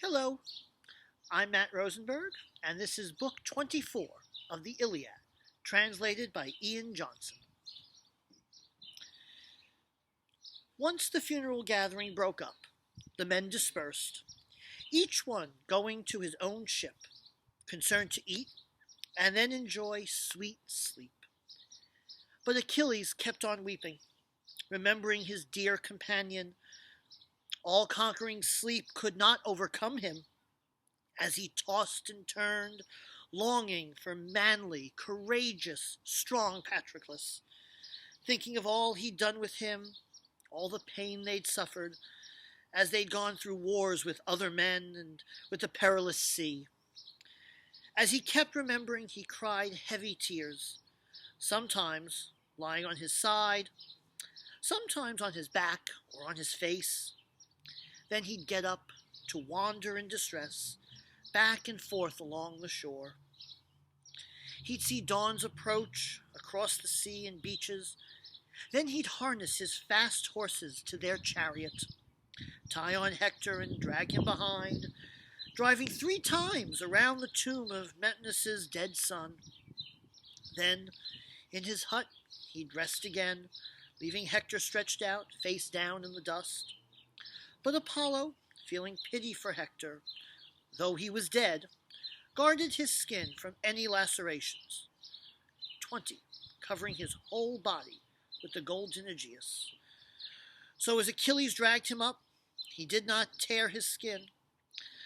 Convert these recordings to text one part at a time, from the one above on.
Hello, I'm Matt Rosenberg, and this is Book 24 of the Iliad, translated by Ian Johnston. Once the funeral gathering broke up, the men dispersed, each one going to his own ship, concerned to eat and then enjoy sweet sleep. But Achilles kept on weeping, remembering his dear companion. All-conquering sleep could not overcome him, as he tossed and turned, longing for manly, courageous, strong Patroclus, thinking of all he'd done with him, all the pain they'd suffered, as they'd gone through wars with other men and with the perilous sea. As he kept remembering, he cried heavy tears, sometimes lying on his side, sometimes on his back or on his face. Then he'd get up to wander in distress, back and forth along the shore. He'd see dawns approach across the sea and beaches. Then he'd harness his fast horses to their chariot, tie on Hector and drag him behind, driving 3 times around the tomb of Metnus' dead son. Then, in his hut, he'd rest again, leaving Hector stretched out, face down in the dust. But Apollo, feeling pity for Hector, though he was dead, guarded his skin from any lacerations, 20, covering his whole body with the golden Aegeus. So as Achilles dragged him up, he did not tear his skin.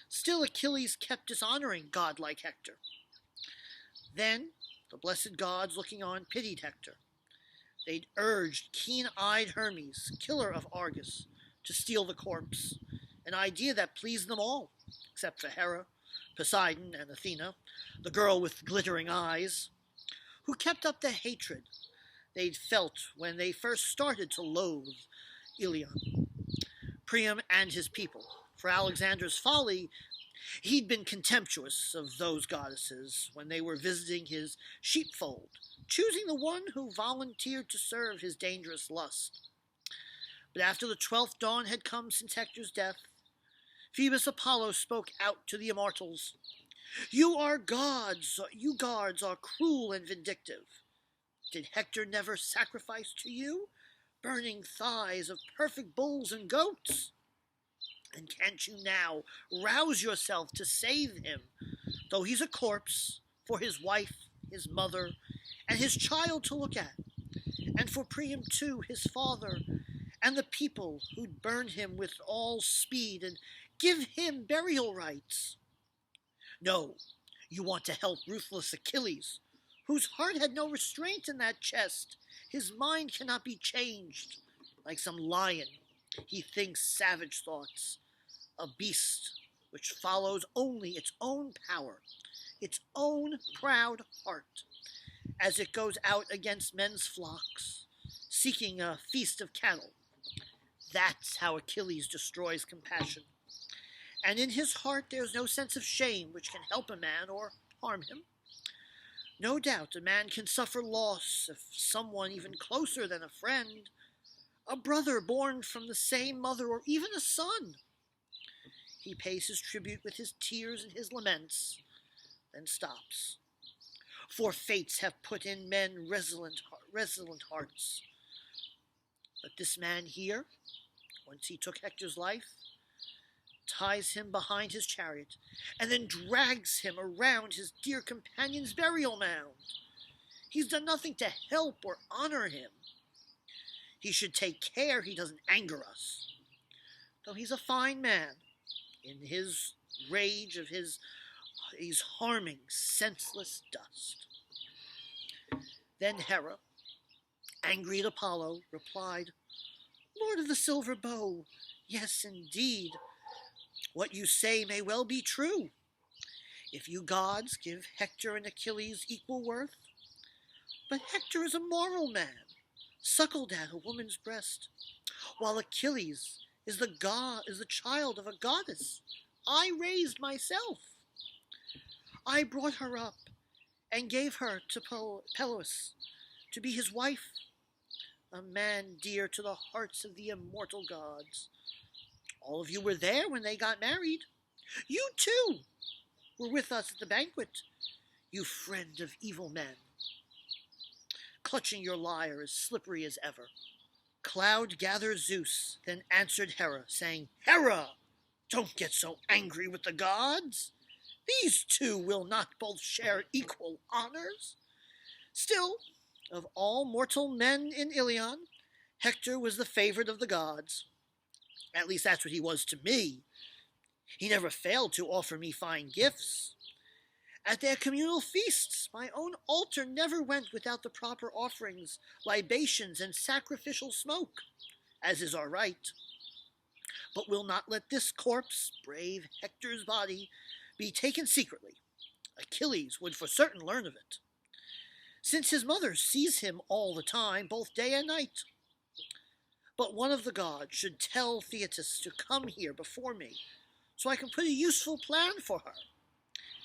Still Achilles kept dishonoring godlike Hector. Then the blessed gods, looking on, pitied Hector. They'd urged keen-eyed Hermes, killer of Argus, to steal the corpse, an idea that pleased them all, except for Hera, Poseidon, and Athena, the girl with glittering eyes, who kept up the hatred they'd felt when they first started to loathe Iliad, Priam, and his people. For Alexander's folly, he'd been contemptuous of those goddesses when they were visiting his sheepfold, choosing the one who volunteered to serve his dangerous lust. But after the 12th dawn had come since Hector's death, Phoebus Apollo spoke out to the immortals. You gods are cruel and vindictive. Did Hector never sacrifice to you burning thighs of perfect bulls and goats? And can't you now rouse yourself to save him, though he's a corpse, for his wife, his mother, and his child to look at, and for Priam too, his father, and the people who'd burn him with all speed and give him burial rites? No, you want to help ruthless Achilles, whose heart had no restraint in that chest. His mind cannot be changed. Like some lion, he thinks savage thoughts, a beast which follows only its own power, its own proud heart, as it goes out against men's flocks, seeking a feast of cattle. That's how Achilles destroys compassion. And in his heart there's no sense of shame which can help a man or harm him. No doubt a man can suffer loss if someone even closer than a friend, a brother born from the same mother, or even a son. He pays his tribute with his tears and his laments, then stops. For fates have put in men resolute hearts. But this man here, once he took Hector's life, ties him behind his chariot, and then drags him around his dear companion's burial mound. He's done nothing to help or honor him. He should take care he doesn't anger us, though he's a fine man. In his rage of his, he's harming senseless dust. Then Hera, angry at Apollo, replied, Lord of the silver bow, yes, indeed, what you say may well be true. If you gods give Hector and Achilles equal worth, but Hector is a moral man, suckled at a woman's breast, while Achilles is the child of a goddess I raised myself. I brought her up and gave her to Peleus to be his wife, a man dear to the hearts of the immortal gods. All of you were there when they got married. You too were with us at the banquet, you friend of evil men, clutching your lyre as slippery as ever. Cloud gathered Zeus, then answered Hera, saying, Hera, don't get so angry with the gods. These two will not both share equal honors. Still, of all mortal men in Ilion, Hector was the favorite of the gods. At least that's what he was to me. He never failed to offer me fine gifts. At their communal feasts, my own altar never went without the proper offerings, libations, and sacrificial smoke, as is our right. But will not let this corpse, brave Hector's body, be taken secretly. Achilles would for certain learn of it, since his mother sees him all the time, both day and night. But one of the gods should tell Thetis to come here before me, so I can put a useful plan for her,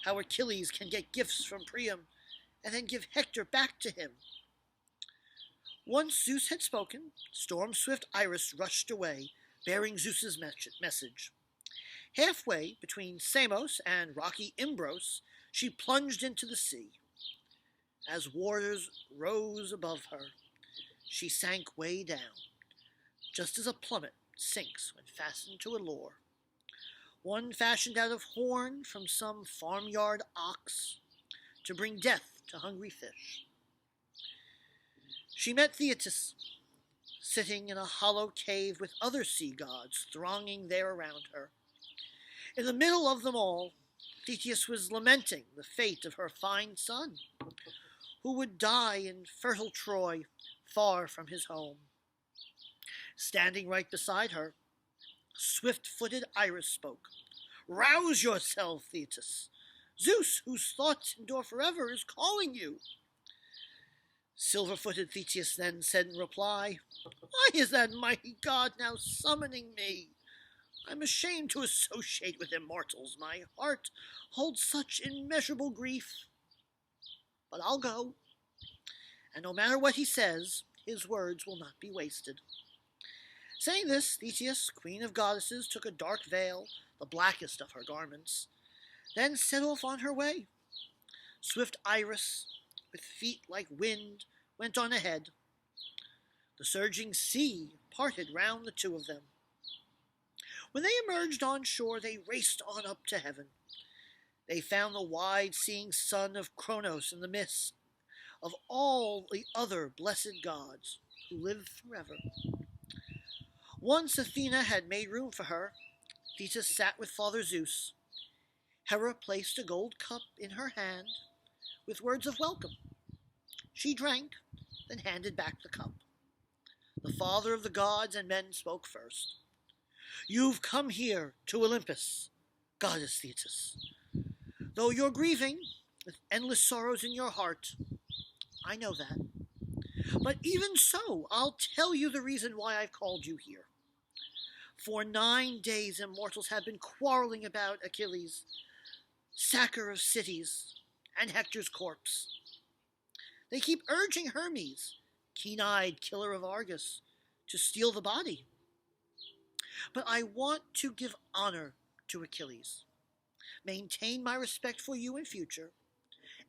how Achilles can get gifts from Priam and then give Hector back to him. Once Zeus had spoken, storm-swift Iris rushed away, bearing Zeus's message. Halfway between Samos and rocky Imbros, she plunged into the sea. As waters rose above her, she sank way down, just as a plummet sinks when fastened to a lure. One fashioned out of horn from some farmyard ox to bring death to hungry fish. She met Thetis, sitting in a hollow cave with other sea gods thronging there around her. In the middle of them all, Thetis was lamenting the fate of her fine son, who would die in fertile Troy, far from his home. Standing right beside her, swift-footed Iris spoke. Rouse yourself, Thetis. Zeus, whose thoughts endure forever, is calling you. Silver-footed Thetis then said in reply, Why is that mighty god now summoning me? I'm ashamed to associate with immortals. My heart holds such immeasurable grief. But I'll go, and no matter what he says, his words will not be wasted. Saying this, Thetis, queen of goddesses, took a dark veil, the blackest of her garments, then set off on her way. Swift Iris, with feet like wind, went on ahead. The surging sea parted round the two of them. When they emerged on shore, they raced on up to heaven. They found the wide-seeing son of Kronos in the midst of all the other blessed gods who live forever. Once Athena had made room for her, Thetis sat with Father Zeus. Hera placed a gold cup in her hand with words of welcome. She drank, then handed back the cup. The father of the gods and men spoke first. You've come here to Olympus, goddess Thetis. Though you're grieving, with endless sorrows in your heart, I know that. But even so, I'll tell you the reason why I've called you here. For 9 days immortals have been quarreling about Achilles, sacker of cities, and Hector's corpse. They keep urging Hermes, keen-eyed killer of Argus, to steal the body. But I want to give honor to Achilles, maintain my respect for you in future,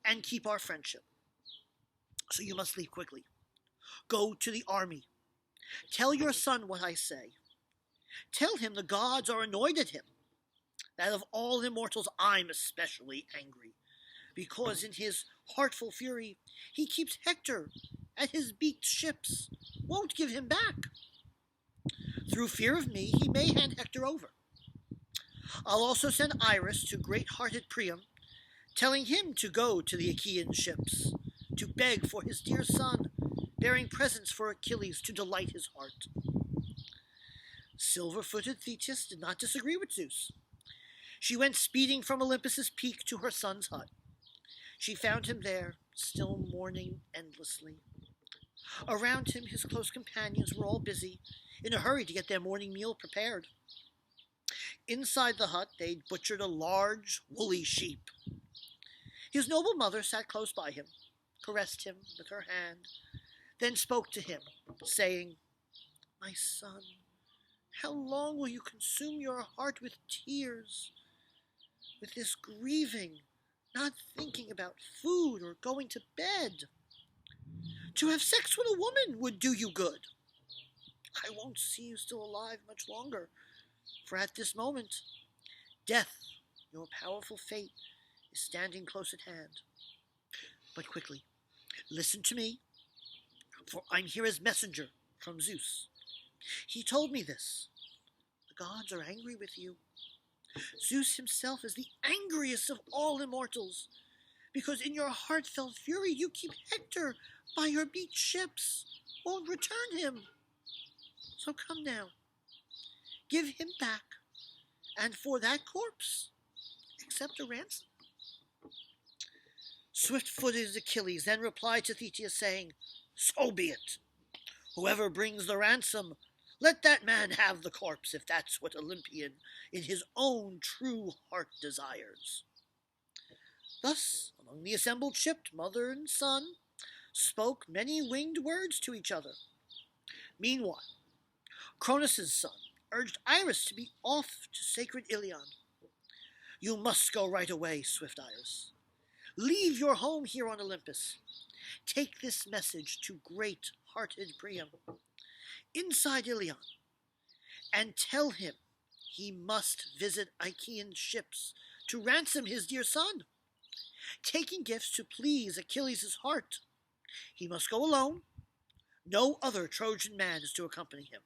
and keep our friendship. So you must leave quickly. Go to the army. Tell your son what I say. Tell him the gods are annoyed at him, that of all immortals I'm especially angry, because in his heartful fury he keeps Hector at his beaked ships, won't give him back. Through fear of me, he may hand Hector over. I'll also send Iris to great-hearted Priam, telling him to go to the Achaean ships, to beg for his dear son, bearing presents for Achilles to delight his heart. Silver-footed Thetis did not disagree with Zeus. She went speeding from Olympus's peak to her son's hut. She found him there, still mourning endlessly. Around him, his close companions were all busy, in a hurry to get their morning meal prepared. Inside the hut, they'd butchered a large, woolly sheep. His noble mother sat close by him, caressed him with her hand, then spoke to him, saying, My son, how long will you consume your heart with tears? with this grieving, not thinking about food or going to bed. To have sex with a woman would do you good. I won't see you still alive much longer, for at this moment, death, your powerful fate, is standing close at hand. But quickly, listen to me, for I'm here as messenger from Zeus. He told me this. The gods are angry with you. Zeus himself is the angriest of all immortals, because in your heartfelt fury you keep Hector by your beached ships, won't return him. So come now, give him back, and for that corpse, accept a ransom. Swift-footed Achilles then replied to Theseus, saying, So be it. Whoever brings the ransom, let that man have the corpse, if that's what Olympian in his own true heart desires. Thus, among the assembled ship, mother and son spoke many winged words to each other. Meanwhile, Cronus' son urged Iris to be off to sacred Iliad. You must go right away, swift Iris. Leave your home here on Olympus. Take this message to great-hearted Priam inside Ilion, and tell him he must visit Achaean ships to ransom his dear son, taking gifts to please Achilles' heart. He must go alone. No other Trojan man is to accompany him.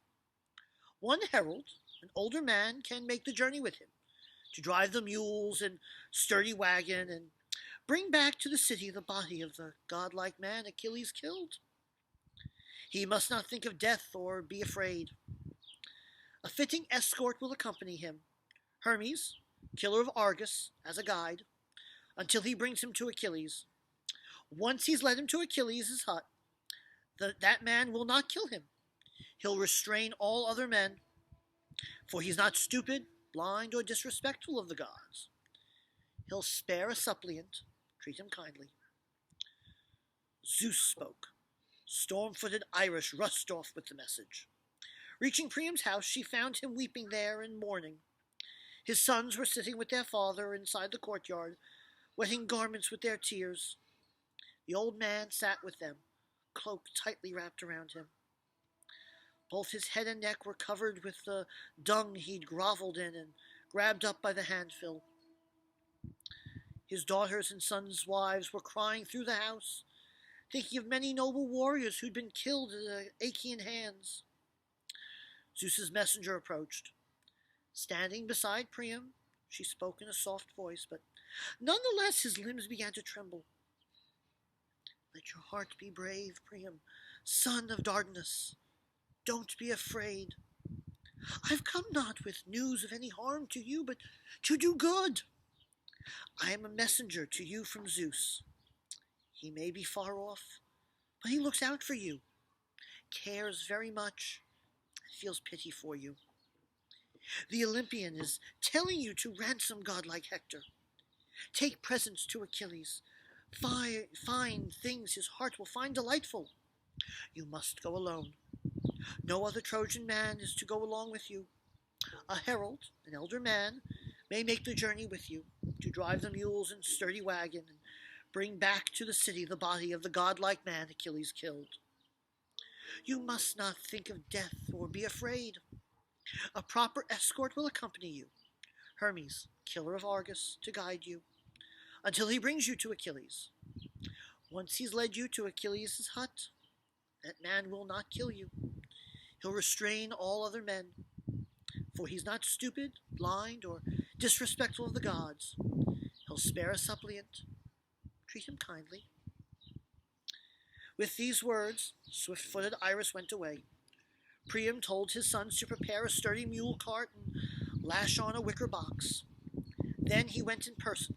One herald, an older man, can make the journey with him, to drive the mules and sturdy wagon and bring back to the city the body of the godlike man Achilles killed. He must not think of death or be afraid. A fitting escort will accompany him, Hermes, killer of Argus, as a guide, until he brings him to Achilles. Once he's led him to Achilles' hut, that man will not kill him. He'll restrain all other men, for he's not stupid, blind, or disrespectful of the gods. He'll spare a suppliant, treat him kindly. Zeus spoke. Storm-footed Iris rushed off with the message. Reaching Priam's house, she found him weeping there and mourning. His sons were sitting with their father inside the courtyard, wetting garments with their tears. The old man sat with them, cloak tightly wrapped around him. Both his head and neck were covered with the dung he'd groveled in and grabbed up by the handful. His daughters and sons' wives were crying through the house, thinking of many noble warriors who'd been killed at the Achaean hands. Zeus's messenger approached. Standing beside Priam, she spoke in a soft voice, but nonetheless his limbs began to tremble. Let your heart be brave, Priam, son of Dardanus. Don't be afraid. I've come not with news of any harm to you, but to do good. I am a messenger to you from Zeus. He may be far off, but he looks out for you, cares very much, and feels pity for you. The Olympian is telling you to ransom godlike Hector. Take presents to Achilles. Find things his heart will find delightful. You must go alone. No other Trojan man is to go along with you. A herald, an elder man, may make the journey with you, to drive the mules and sturdy wagon and bring back to the city the body of the godlike man Achilles killed. You must not think of death or be afraid. A proper escort will accompany you, Hermes, killer of Argus, to guide you, until he brings you to Achilles. Once he's led you to Achilles' hut, that man will not kill you. He'll restrain all other men, for he's not stupid, blind, or disrespectful of the gods. He'll spare a suppliant, treat him kindly. With these words, swift-footed Iris went away. Priam told his sons to prepare a sturdy mule cart and lash on a wicker box. Then he went in person,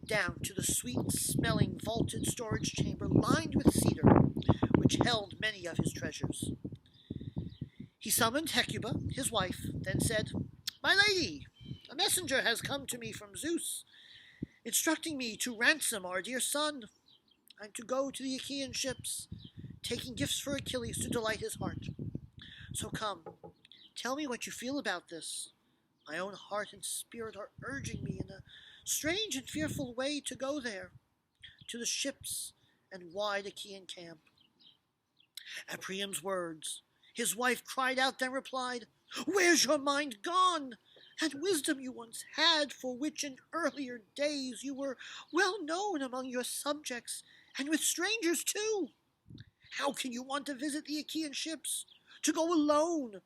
down to the sweet-smelling vaulted storage chamber lined with cedar, which held many of his treasures. He summoned Hecuba, his wife, then said, My lady, a messenger has come to me from Zeus, instructing me to ransom our dear son. I'm to go to the Achaean ships, taking gifts for Achilles to delight his heart. So come, tell me what you feel about this. My own heart and spirit are urging me in a strange and fearful way to go there, to the ships and wide Achaean camp. At Priam's words, his wife cried out, then replied, "Where's your mind gone? And wisdom you once had, for which in earlier days you were well known among your subjects, and with strangers too? How can you want to visit the Achaean ships, to go alone,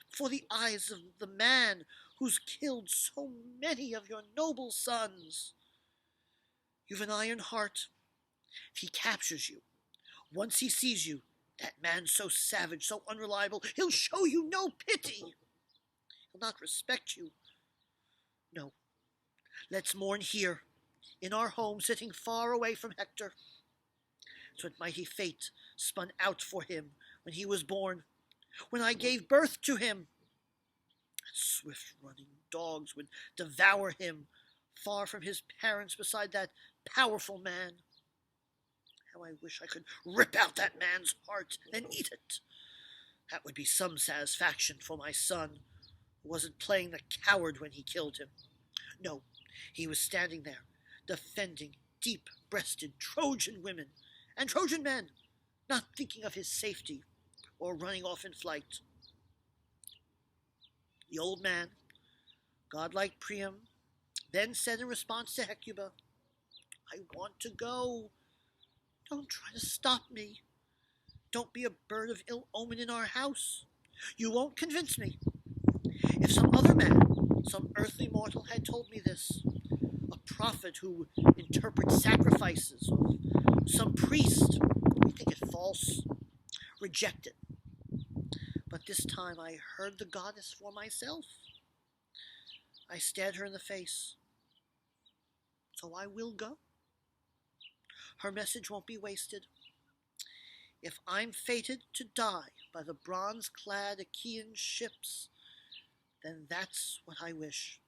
for the eyes of the man who's killed so many of your noble sons? You've an iron heart. If he captures you, once he sees you, that man so savage, so unreliable, he'll show you no pity. He'll not respect you. No, let's mourn here, in our home, sitting far away from Hector. It's what mighty fate spun out for him when he was born, when I gave birth to him. Swift-running dogs would devour him, far from his parents beside that powerful man. How I wish I could rip out that man's heart and eat it. That would be some satisfaction for my son, who wasn't playing the coward when he killed him. No, he was standing there, defending deep-breasted Trojan women and Trojan men, not thinking of his safety or running off in flight. The old man, godlike Priam, then said in response to Hecuba, "I want to go. Don't try to stop me. Don't be a bird of ill omen in our house. You won't convince me. If some other man, some earthly mortal had told me this, a prophet who interprets sacrifices, or some priest, I think it false, reject it. But this time I heard the goddess for myself. I stared her in the face. So I will go. Her message won't be wasted. If I'm fated to die by the bronze-clad Achaean ships, then that's what I wish.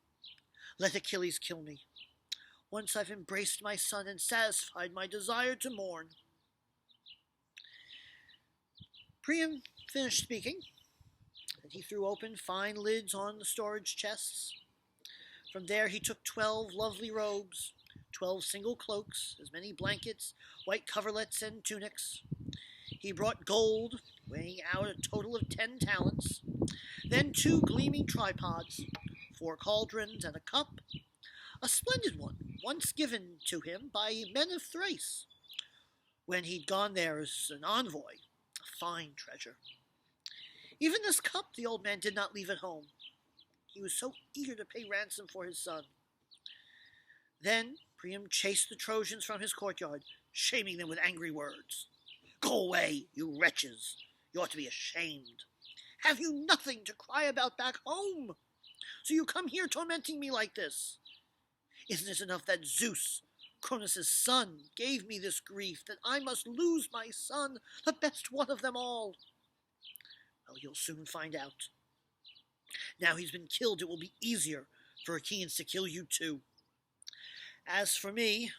Let Achilles kill me, once I've embraced my son and satisfied my desire to mourn." Priam finished speaking, and he threw open fine lids on the storage chests. From there he took 12 lovely robes, 12 single cloaks, as many blankets, white coverlets, and tunics. He brought gold, weighing out a total of 10 talents, then 2 gleaming tripods, 4 cauldrons, and a cup, a splendid one, once given to him by men of Thrace, when he'd gone there as an envoy, a fine treasure. Even this cup the old man did not leave at home. He was so eager to pay ransom for his son. Then Priam chased the Trojans from his courtyard, shaming them with angry words. "Go away, you wretches! You ought to be ashamed. Have you nothing to cry about back home? So you come here tormenting me like this? Isn't it enough that Zeus, Cronus' son, gave me this grief, that I must lose my son, the best one of them all? Well, you'll soon find out. Now he's been killed, it will be easier for Achaeans to kill you too. As for me,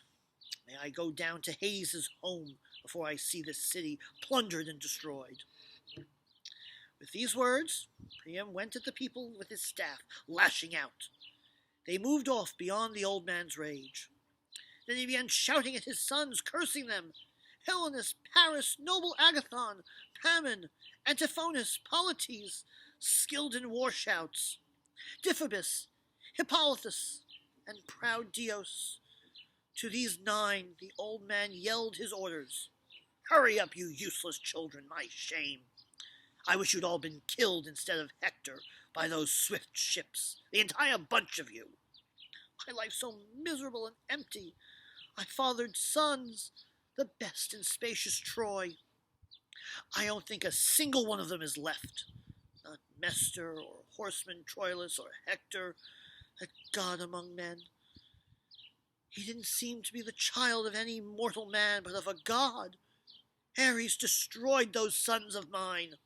may I go down to Hades' home before I see this city plundered and destroyed." With these words, Priam went at the people with his staff, lashing out. They moved off beyond the old man's rage. Then he began shouting at his sons, cursing them. Helenus, Paris, noble Agathon, Pammon, Antiphonus, Polites, skilled in war shouts, Diphoebus, Hippolytus, and proud Dios. To these 9 the old man yelled his orders. "Hurry up, you useless children, my shame. I wish you'd all been killed instead of Hector by those swift ships, the entire bunch of you. My life so miserable and empty. I fathered sons, the best in spacious Troy. I don't think a single one of them is left. Not Mestor, or horseman Troilus, or Hector, that god among men. He didn't seem to be the child of any mortal man, but of a god. Ares destroyed those sons of mine.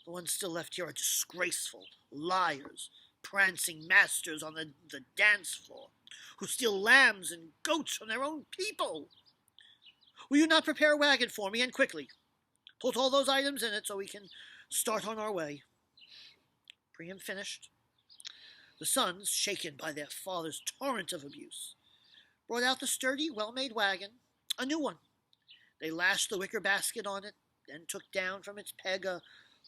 The ones still left here are disgraceful, liars, prancing masters on the dance floor, who steal lambs and goats from their own people. Will you not prepare a wagon for me, and quickly? Put all those items in it so we can start on our way." Priam finished. The sons, shaken by their father's torrent of abuse, brought out the sturdy, well-made wagon, a new one. They lashed the wicker basket on it, then took down from its peg a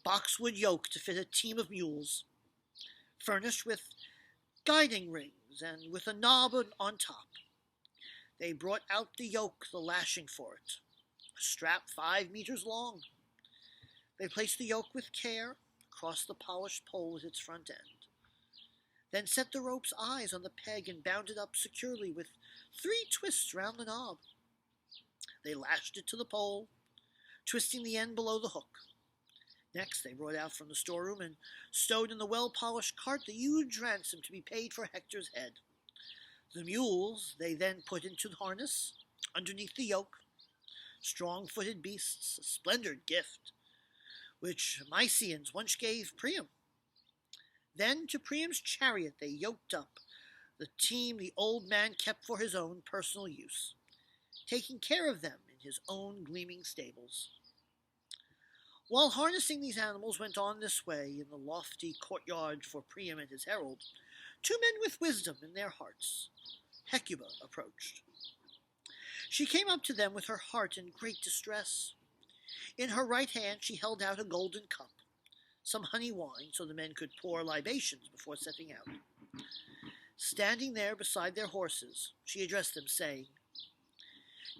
boxwood yoke to fit a team of mules, furnished with guiding rings and with a knob on top. They brought out the yoke, the lashing for it, a strap 5 meters long. They placed the yoke with care across the polished pole at its front end, then set the rope's eyes on the peg and bound it up securely with 3 twists round the knob. They lashed it to the pole, twisting the end below the hook. Next, they brought out from the storeroom and stowed in the well-polished cart the huge ransom to be paid for Hector's head. The mules they then put into the harness, underneath the yoke, strong-footed beasts, a splendid gift, which Mysians once gave Priam. Then to Priam's chariot they yoked up the team the old man kept for his own personal use, taking care of them in his own gleaming stables. While harnessing these animals went on this way in the lofty courtyard for Priam and his herald, 2 men with wisdom in their hearts, Hecuba, approached. She came up to them with her heart in great distress. In her right hand she held out a golden cup, some honey wine so the men could pour libations before setting out. Standing there beside their horses, she addressed them, saying,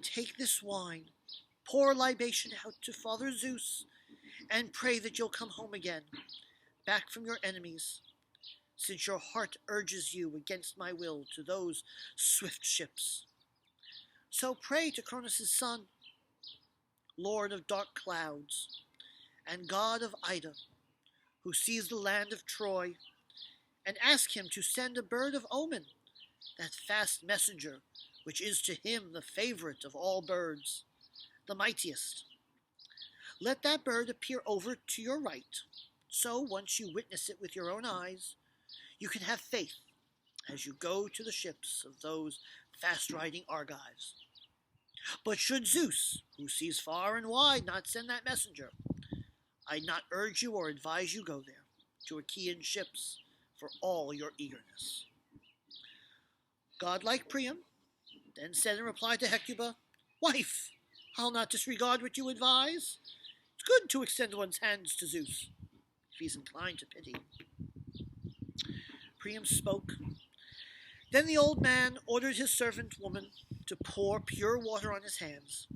"Take this wine, pour libation out to Father Zeus, and pray that you'll come home again, back from your enemies, since your heart urges you against my will to those swift ships. So pray to Cronus' son, Lord of dark clouds, and God of Ida, who sees the land of Troy, and ask him to send a bird of omen, that fast messenger which is to him the favorite of all birds, the mightiest. Let that bird appear over to your right, so once you witness it with your own eyes, you can have faith as you go to the ships of those fast-riding Argives. But should Zeus, who sees far and wide, not send that messenger, I'd not urge you or advise you go there, to Achaean ships, for all your eagerness." Godlike Priam then said in reply to Hecuba, "Wife, I'll not disregard what you advise. It's good to extend one's hands to Zeus, if he's inclined to pity." Priam spoke. Then the old man ordered his servant woman to pour pure water on his hands.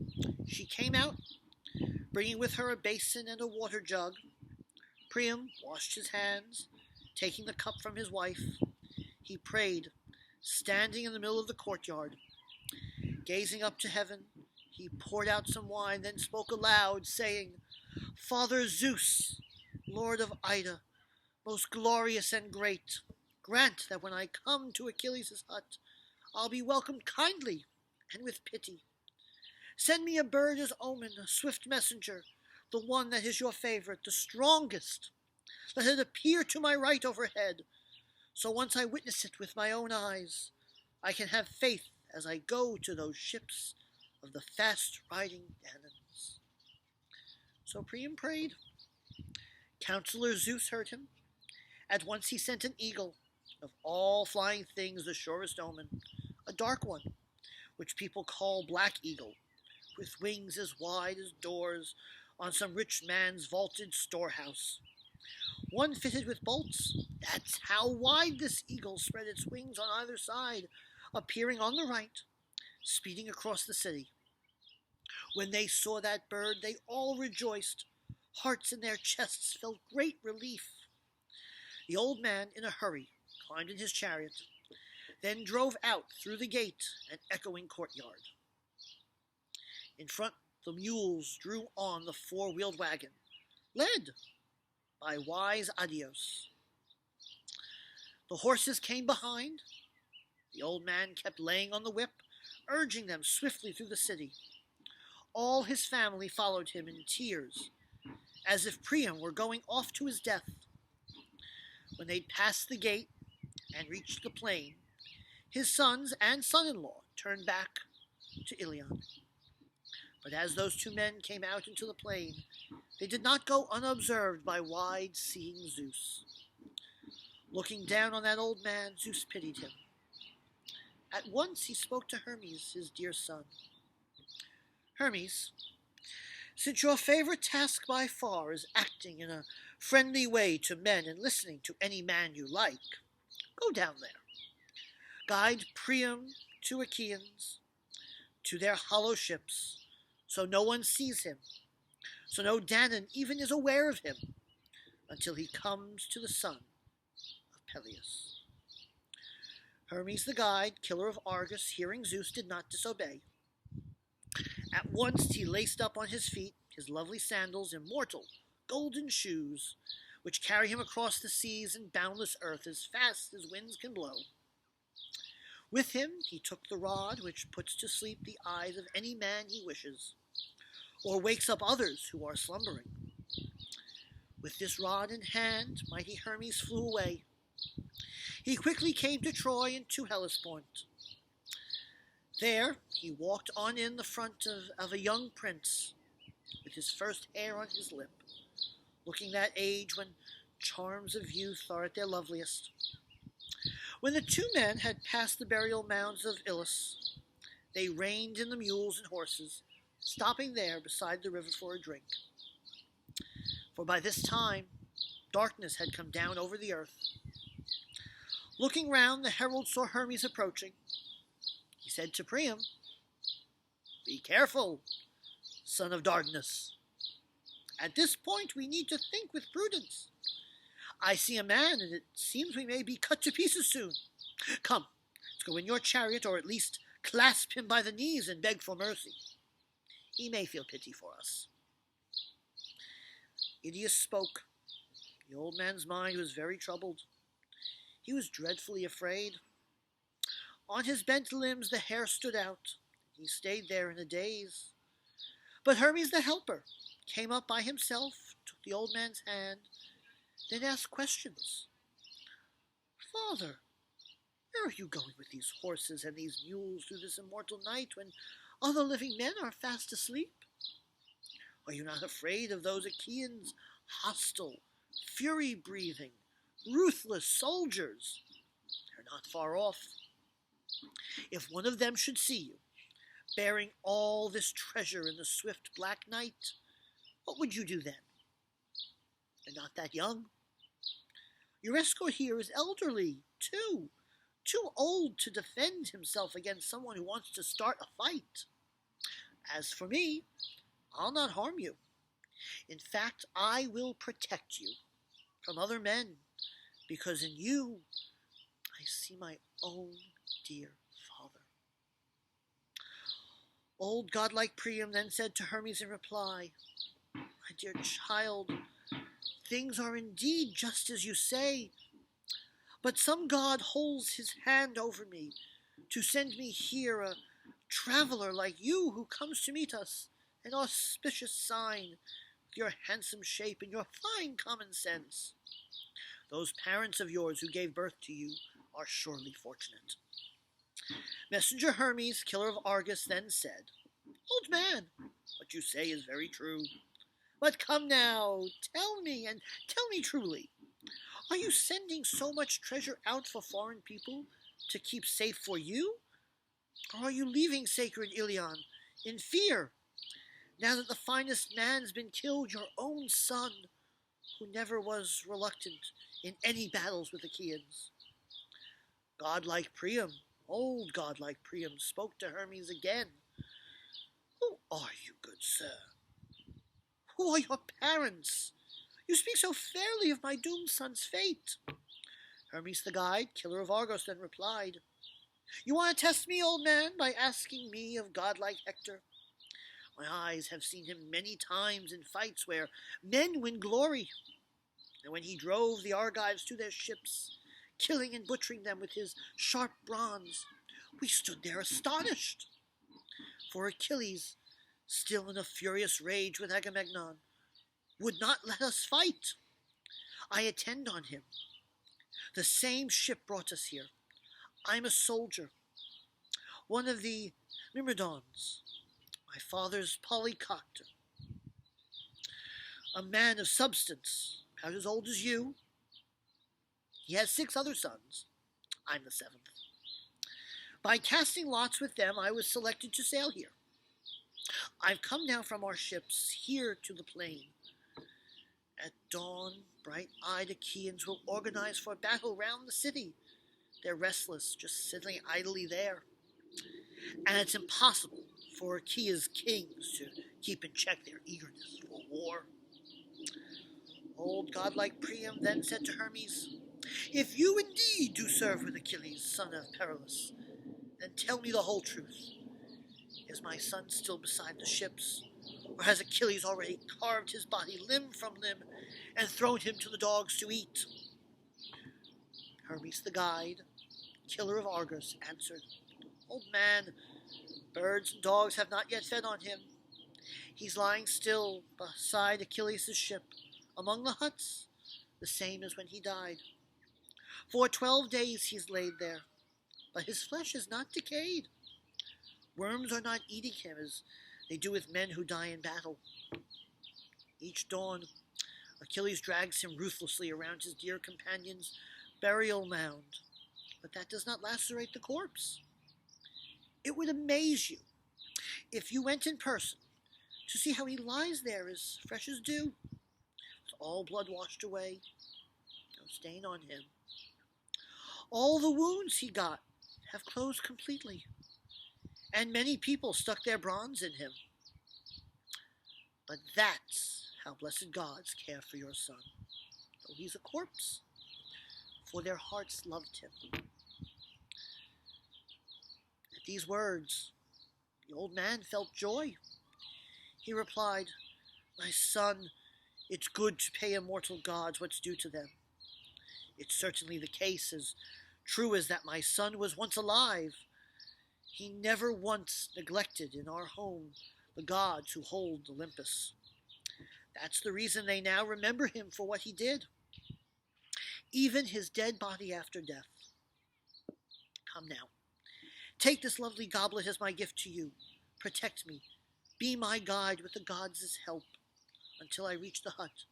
She came out, bringing with her a basin and a water jug. Priam washed his hands, taking the cup from his wife. He prayed, standing in the middle of the courtyard. Gazing up to heaven, he poured out some wine, then spoke aloud, saying, "Father Zeus, Lord of Ida, most glorious and great, grant that when I come to Achilles' hut, I'll be welcomed kindly and with pity. Send me a bird as omen, a swift messenger, the one that is your favorite, the strongest. Let it appear to my right overhead, so once I witness it with my own eyes, I can have faith as I go to those ships of the fast-riding Danaans." So Priam prayed. Counselor Zeus heard him. At once he sent an eagle, of all flying things the surest omen, a dark one, which people call Black Eagle, with wings as wide as doors on some rich man's vaulted storehouse. One fitted with bolts, that's how wide this eagle spread its wings on either side, appearing on the right, speeding across the city. When they saw that bird, they all rejoiced. Hearts in their chests felt great relief. The old man, in a hurry, climbed in his chariot, then drove out through the gate and echoing courtyard. In front, the mules drew on the four-wheeled wagon, led by wise Adios. The horses came behind. The old man kept laying on the whip, urging them swiftly through the city. All his family followed him in tears, as if Priam were going off to his death. When they'd passed the gate and reached the plain, his sons and son-in-law turned back to Iliad. But as those two men came out into the plain, they did not go unobserved by wide-seeing Zeus. Looking down on that old man, Zeus pitied him. At once he spoke to Hermes, his dear son. Hermes, since your favorite task by far is acting in a friendly way to men and listening to any man you like, go down there. Guide Priam to Achaeans, to their hollow ships, so no one sees him, so no Danaan even is aware of him, until he comes to the son of Peleus. Hermes the guide, killer of Argus, hearing Zeus, did not disobey. At once he laced up on his feet his lovely sandals, immortal, golden shoes, which carry him across the seas and boundless earth as fast as winds can blow. With him he took the rod which puts to sleep the eyes of any man he wishes, or wakes up others who are slumbering. With this rod in hand, mighty Hermes flew away. He quickly came to Troy and to Hellespont. There he walked on in the front of a young prince, with his first hair on his lip, looking that age when charms of youth are at their loveliest. When the two men had passed the burial mounds of Ilus, they reined in the mules and horses, stopping there beside the river for a drink. For by this time, darkness had come down over the earth. Looking round, the herald saw Hermes approaching. He said to Priam, "Be careful, son of darkness. At this point, we need to think with prudence. I see a man, and it seems we may be cut to pieces soon. Come, let's go in your chariot, or at least clasp him by the knees and beg for mercy. He may feel pity for us." Idias spoke. The old man's mind was very troubled. He was dreadfully afraid. On his bent limbs the hair stood out. He stayed there in a daze. But Hermes the helper came up by himself, took the old man's hand, then asked questions. "Father, where are you going with these horses and these mules through this immortal night when other living men are fast asleep? Are you not afraid of those Achaeans, hostile, fury-breathing, ruthless soldiers? They're not far off. If one of them should see you, bearing all this treasure in the swift black night, what would you do then? You're not that young. Your escort here is elderly, too old to defend himself against someone who wants to start a fight. As for me, I'll not harm you. In fact, I will protect you from other men, because in you I see my own dear father." Old godlike Priam then said to Hermes in reply, "My dear child, things are indeed just as you say, but some god holds his hand over me to send me here a traveler like you who comes to meet us, an auspicious sign, with your handsome shape and your fine common sense. Those parents of yours who gave birth to you are surely fortunate." Messenger Hermes, killer of Argus, then said, "Old man, what you say is very true. But come now, tell me truly, are you sending so much treasure out for foreign people to keep safe for you? Or are you leaving sacred Iliad in fear, now that the finest man's been killed, your own son, who never was reluctant in any battles with Achaeans?" Godlike Priam, old godlike Priam, spoke to Hermes again. "Who are you, good sir? Who are your parents? You speak so fairly of my doomed son's fate." Hermes the guide, killer of Argos, then replied, "You want to test me, old man, by asking me of godlike Hector? My eyes have seen him many times in fights where men win glory, and when he drove the Argives to their ships, killing and butchering them with his sharp bronze, we stood there astonished. For Achilles, still in a furious rage with Agamemnon, would not let us fight. I attend on him. The same ship brought us here. I'm a soldier, one of the Myrmidons, my father's Polycoctor, a man of substance, about as old as you. He has 6 other sons. I'm the 7th. By casting lots with them, I was selected to sail here. I've come now from our ships here to the plain. At dawn, bright-eyed Achaeans will organize for a battle round the city. They're restless, just sitting idly there. And it's impossible for Achaea's kings to keep in check their eagerness for war. Old godlike Priam then said to Hermes, "If you indeed do serve with Achilles, son of Perillus, then tell me the whole truth. Is my son still beside the ships, or has Achilles already carved his body limb from limb and thrown him to the dogs to eat?" Hermes the guide, killer of Argos, answered, "Old man, birds and dogs have not yet fed on him. He's lying still beside Achilles' ship, among the huts, the same as when he died. For 12 days he's laid there, but his flesh is not decayed. Worms are not eating him as they do with men who die in battle. Each dawn, Achilles drags him ruthlessly around his dear companion's burial mound, but that does not lacerate the corpse. It would amaze you if you went in person to see how he lies there as fresh as dew, with all blood washed away, no stain on him. All the wounds he got have closed completely, and many people stuck their bronze in him. But that's how blessed gods care for your son, though he's a corpse, for their hearts loved him." At these words, the old man felt joy. He replied, "My son, it's good to pay immortal gods what's due to them. It's certainly the case, as true as that my son was once alive. He never once neglected in our home the gods who hold Olympus. That's the reason they now remember him for what he did, even his dead body after death. Come now, take this lovely goblet as my gift to you. Protect me, be my guide with the gods' help, until I reach the hut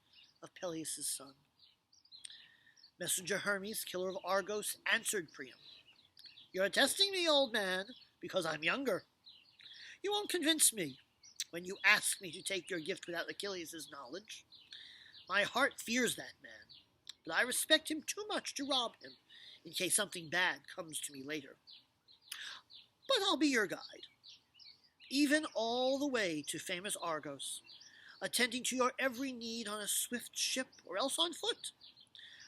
of Peleus' son." Messenger Hermes, killer of Argos, answered Priam, "You're testing me, old man, because I'm younger. You won't convince me when you ask me to take your gift without Achilles' knowledge. My heart fears that man, but I respect him too much to rob him in case something bad comes to me later. But I'll be your guide, even all the way to famous Argos, attending to your every need on a swift ship or else on foot.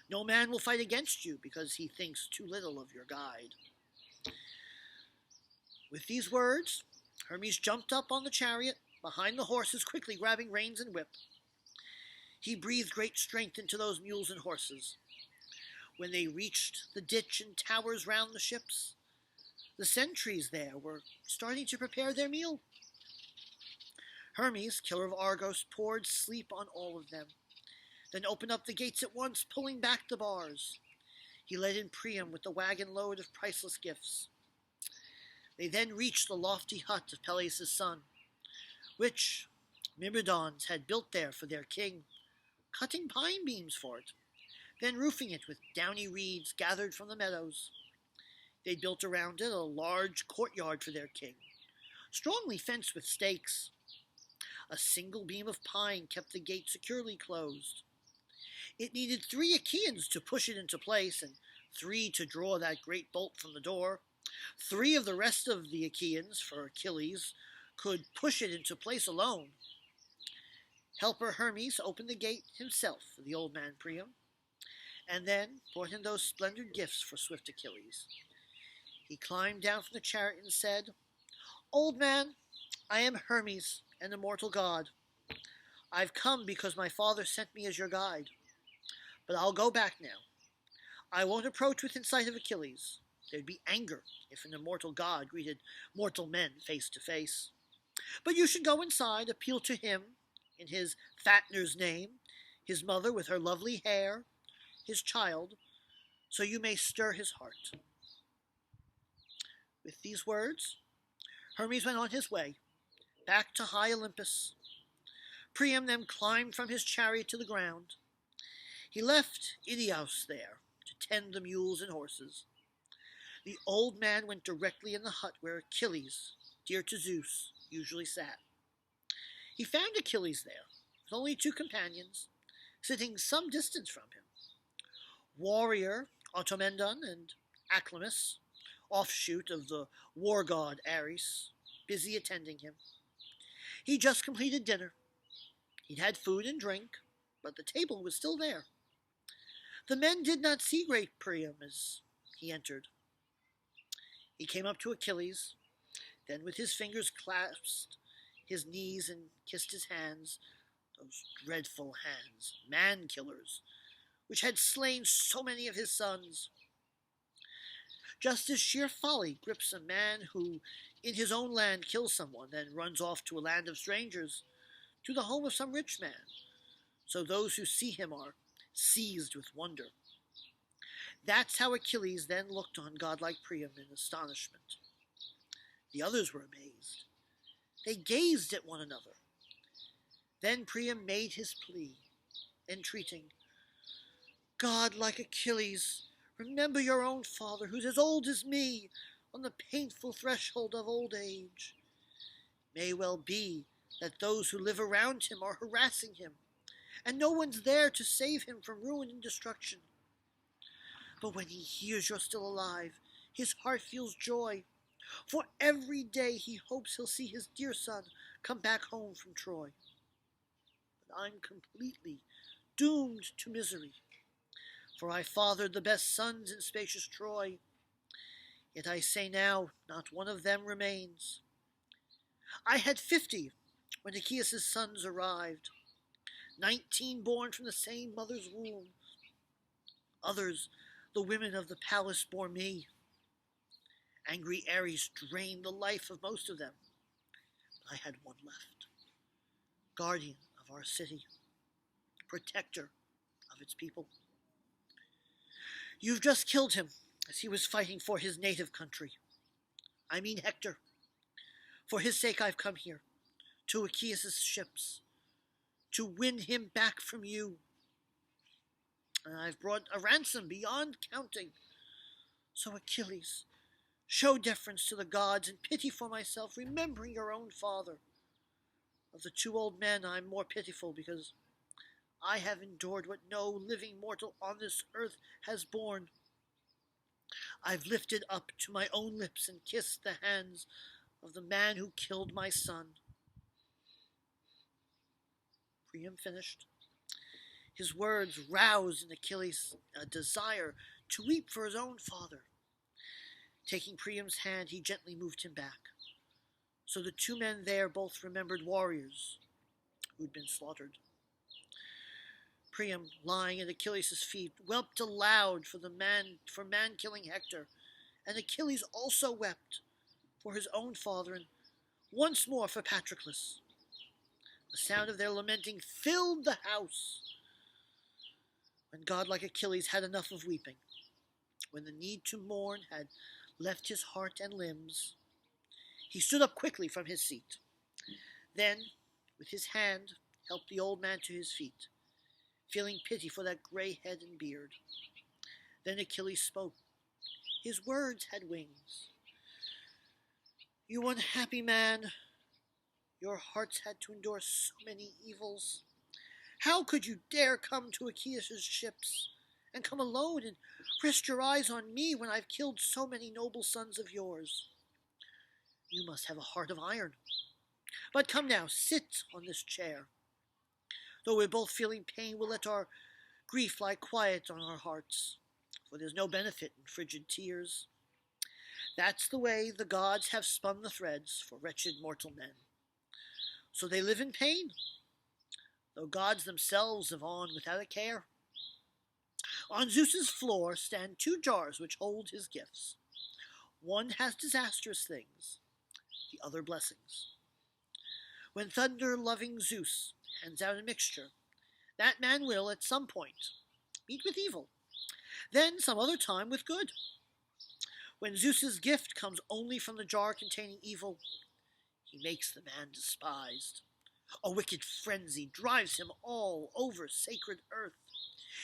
No man will fight against you because he thinks too little of your guide." With these words, Hermes jumped up on the chariot, behind the horses, quickly grabbing reins and whip. He breathed great strength into those mules and horses. When they reached the ditch and towers round the ships, the sentries there were starting to prepare their meal. Hermes, killer of Argos, poured sleep on all of them, then opened up the gates at once, pulling back the bars. He led in Priam with the wagon load of priceless gifts. They then reached the lofty hut of Peleus' son, which Myrmidons had built there for their king, cutting pine beams for it, then roofing it with downy reeds gathered from the meadows. They'd built around it a large courtyard for their king, strongly fenced with stakes. A single beam of pine kept the gate securely closed. It needed 3 Achaeans to push it into place, and 3 to draw that great bolt from the door. 3 of the rest of the Achaeans, for Achilles, could push it into place alone. Helper Hermes opened the gate himself for the old man Priam, and then brought him those splendid gifts for swift Achilles. He climbed down from the chariot and said, "Old man, I am Hermes, an immortal god. I've come because my father sent me as your guide. But I'll go back now. I won't approach within sight of Achilles. There'd be anger if an immortal god greeted mortal men face to face. But you should go inside, appeal to him in his fattener's name, his mother with her lovely hair, his child, so you may stir his heart." With these words, Hermes went on his way, back to high Olympus. Priam then climbed from his chariot to the ground. He left Iliad there to to tend the mules and horses. The old man went directly in the hut where Achilles, dear to Zeus, usually sat. He found Achilles there, with only two companions, sitting some distance from him. Warrior Automedon and Acclamus, offshoot of the war god Ares, busy attending him. He just completed dinner. He'd had food and drink, but the table was still there. The men did not see great Priam as he entered. He came up to Achilles, then with his fingers clasped his knees and kissed his hands, those dreadful hands, man-killers, which had slain so many of his sons. Just as sheer folly grips a man who in his own land kills someone, then runs off to a land of strangers, to the home of some rich man, so those who see him are seized with wonder. That's how Achilles then looked on godlike Priam in astonishment. The others were amazed. They gazed at one another. Then Priam made his plea, entreating, God like Achilles, remember your own father, who's as old as me, on the painful threshold of old age. May well be that those who live around him are harassing him, and no one's there to save him from ruin and destruction. But when he hears you're still alive, his heart feels joy, for every day he hopes he'll see his dear son come back home from Troy. But I'm completely doomed to misery, for I fathered the best sons in spacious Troy. Yet I say now, not one of them remains. I had 50 when Achaeus' sons arrived, 19 born from the same mother's womb. Others, the women of the palace, bore me. Angry Ares drained the life of most of them, but I had one left, guardian of our city, protector of its people. You've just killed him as he was fighting for his native country. I mean Hector. For his sake I've come here, to Achaeus' ships, to win him back from you. And I've brought a ransom beyond counting. So Achilles, show deference to the gods and pity for myself, remembering your own father. Of the two old men I'm more pitiful, because I have endured what no living mortal on this earth has borne. I've lifted up to my own lips and kissed the hands of the man who killed my son. Priam finished. His words roused in Achilles a desire to weep for his own father. Taking Priam's hand, he gently moved him back. So the two men there both remembered warriors who'd been slaughtered. Priam, lying at Achilles' feet, wept aloud for man-killing Hector, and Achilles also wept for his own father, and once more for Patroclus. The sound of their lamenting filled the house. When godlike Achilles had enough of weeping, when the need to mourn had left his heart and limbs, he stood up quickly from his seat. Then, with his hand, helped the old man to his feet, feeling pity for that gray head and beard. Then Achilles spoke. His words had wings. You unhappy man, your hearts had to endure so many evils. How could you dare come to Achaeus' ships, and come alone and rest your eyes on me when I've killed so many noble sons of yours? You must have a heart of iron. But come now, sit on this chair. Though we're both feeling pain, we'll let our grief lie quiet on our hearts, for there's no benefit in frigid tears. That's the way the gods have spun the threads for wretched mortal men. So they live in pain, though gods themselves live on without a care. On Zeus's floor stand 2 jars which hold his gifts. One has disastrous things, the other blessings. When thunder-loving Zeus hands out a mixture, that man will, at some point, meet with evil, then some other time with good. When Zeus's gift comes only from the jar containing evil, he makes the man despised. A wicked frenzy drives him all over sacred earth.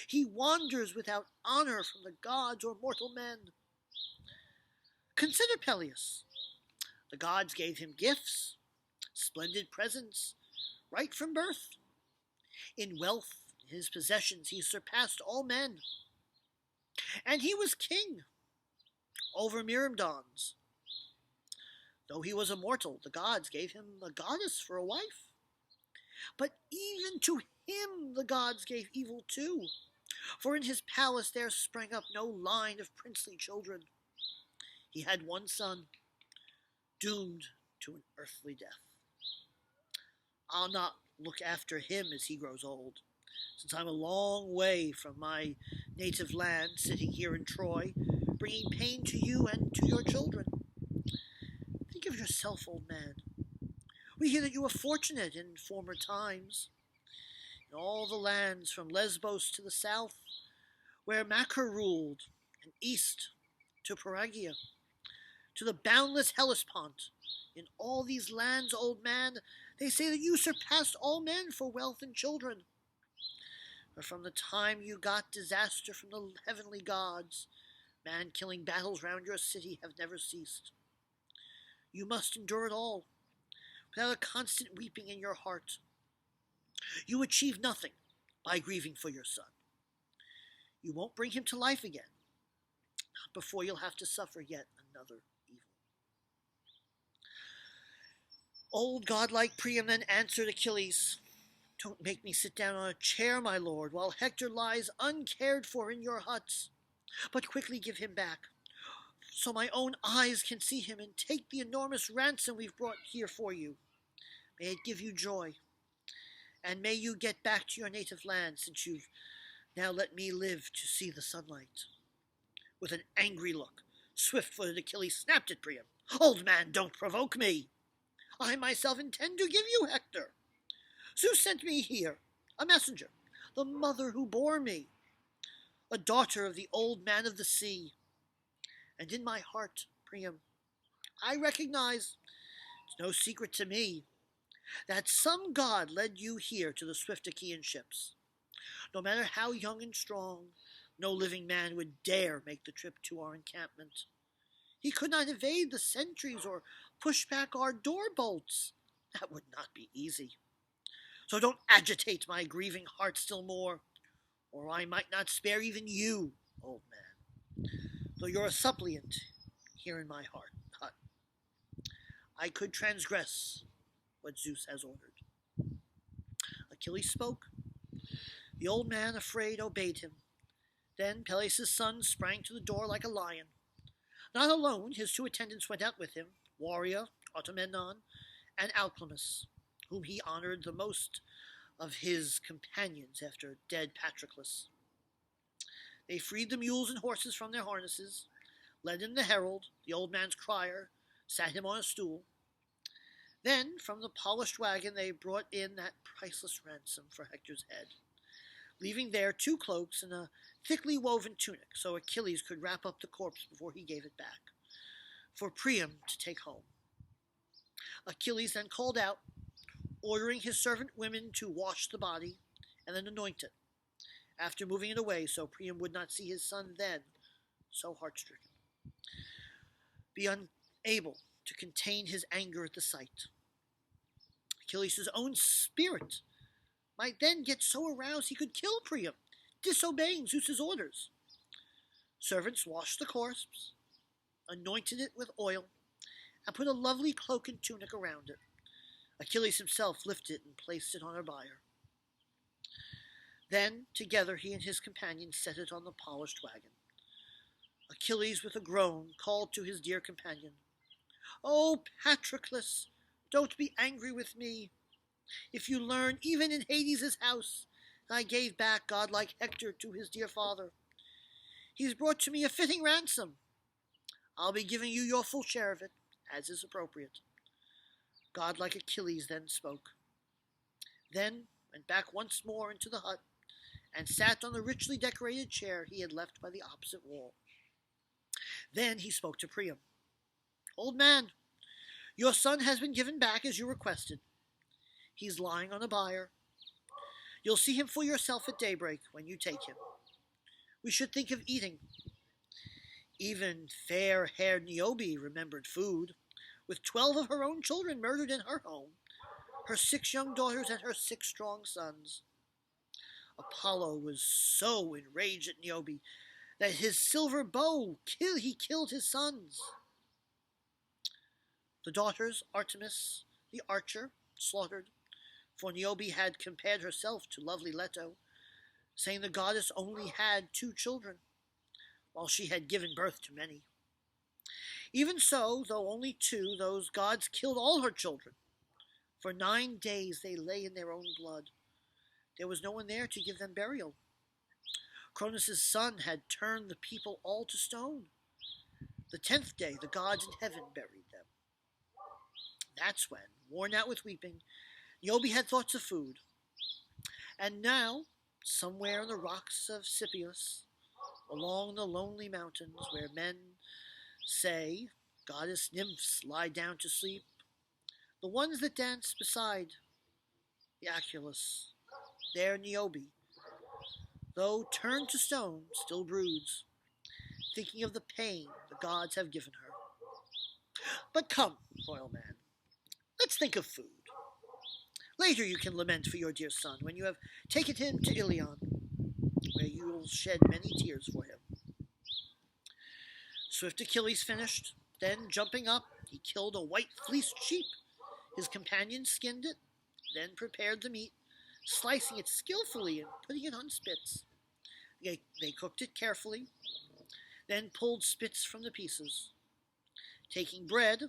He wanders without honor from the gods or mortal men. Consider Peleus. The gods gave him gifts, splendid presents, right from birth. In wealth, in his possessions, he surpassed all men. And he was king over Myrmidons. Though he was a mortal, the gods gave him a goddess for a wife. But even to him the gods gave evil too, for in his palace there sprang up no line of princely children. He had one son, doomed to an earthly death. I'll not look after him as he grows old, since I'm a long way from my native land, sitting here in Troy, bringing pain to you and to your children. Think of yourself, old man. We hear that you were fortunate in former times. In all the lands from Lesbos to the south, where Macer ruled, and east to Paragia, to the boundless Hellespont, in all these lands, old man, they say that you surpassed all men for wealth and children. But from the time you got disaster from the heavenly gods, man-killing battles round your city have never ceased. You must endure it all, without a constant weeping in your heart. You achieve nothing by grieving for your son. You won't bring him to life again, not before you'll have to suffer yet another evil. Old godlike Priam then answered Achilles, "Don't make me sit down on a chair, my lord, while Hector lies uncared for in your huts, but quickly give him back, so my own eyes can see him and take the enormous ransom we've brought here for you. May it give you joy, and may you get back to your native land, since you've now let me live to see the sunlight." With an angry look, swift-footed Achilles snapped at Priam. "Old man, don't provoke me. I myself intend to give you Hector. Zeus sent me here, a messenger, the mother who bore me, a daughter of the old man of the sea. And in my heart, Priam, I recognize, it's no secret to me, that some god led you here to the swift Achaean ships. No matter how young and strong, no living man would dare make the trip to our encampment. He could not evade the sentries or push back our door bolts. That would not be easy. So don't agitate my grieving heart still more, or I might not spare even you, old man, though you're a suppliant here in my hut. I could transgress what Zeus has ordered." Achilles spoke. The old man, afraid, obeyed him. Then Peleus' son sprang to the door like a lion. Not alone, his two attendants went out with him, warrior Automedon and Alclemus, whom he honored the most of his companions after dead Patroclus. They freed the mules and horses from their harnesses, led in the herald, the old man's crier, sat him on a stool. Then, from the polished wagon, they brought in that priceless ransom for Hector's head, leaving there 2 cloaks and a thickly woven tunic, so Achilles could wrap up the corpse before he gave it back, for Priam to take home. Achilles then called out, ordering his servant women to wash the body and then anoint it, after moving it away so Priam would not see his son then, so heart-stricken, be unable to contain his anger at the sight. Achilles' own spirit might then get so aroused he could kill Priam, disobeying Zeus' orders. Servants washed the corpse, anointed it with oil, and put a lovely cloak and tunic around it. Achilles himself lifted it and placed it on her bier. Then, together, he and his companions set it on the polished wagon. Achilles, with a groan, called to his dear companion, "Oh, Patroclus, don't be angry with me. If you learn, even in Hades' house, I gave back godlike Hector to his dear father. He's brought to me a fitting ransom. I'll be giving you your full share of it, as is appropriate." Godlike Achilles then spoke. Then went back once more into the hut, and sat on the richly decorated chair he had left by the opposite wall. Then he spoke to Priam. "Old man, your son has been given back as you requested. He's lying on a bier. You'll see him for yourself at daybreak when you take him. We should think of eating. Even fair-haired Niobe remembered food. With 12 of her own children murdered in her home, her 6 young daughters and her 6 strong sons. Apollo was so enraged at Niobe that his silver bow he killed his sons. The daughters, Artemis, the archer, slaughtered, for Niobe had compared herself to lovely Leto, saying the goddess only had 2 children, while she had given birth to many. Even so, though only 2, those gods killed all her children. For 9 days they lay in their own blood. There was no one there to give them burial. Cronus' son had turned the people all to stone. The 10th day the gods in heaven buried them. That's when, worn out with weeping, Niobe had thoughts of food. And now, somewhere in the rocks of Scipius, along the lonely mountains where men say goddess nymphs lie down to sleep, the ones that dance beside the Aculus, there Niobe, though turned to stone, still broods, thinking of the pain the gods have given her. But come, royal man, let's think of food. Later you can lament for your dear son when you have taken him to Iliad, where you will shed many tears for him. Swift Achilles finished. Then, jumping up, he killed a white fleeced sheep. His companions skinned it, then prepared the meat, slicing it skillfully and putting it on spits. They cooked it carefully, then pulled spits from the pieces. Taking bread,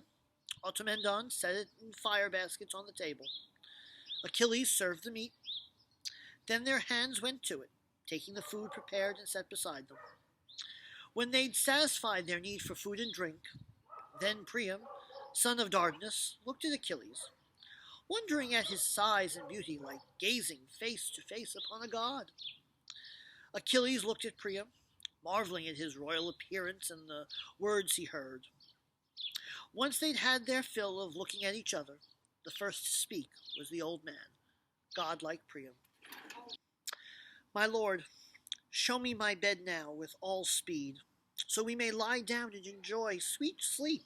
Automedon set it in fire baskets on the table. Achilles served the meat. Then their hands went to it, taking the food prepared and set beside them. When they'd satisfied their need for food and drink, then Priam, son of Dardanus, looked at Achilles, wondering at his size and beauty like gazing face to face upon a god. Achilles looked at Priam, marveling at his royal appearance and the words he heard. Once they'd had their fill of looking at each other, the first to speak was the old man, godlike Priam. My lord, show me my bed now with all speed, so we may lie down and enjoy sweet sleep.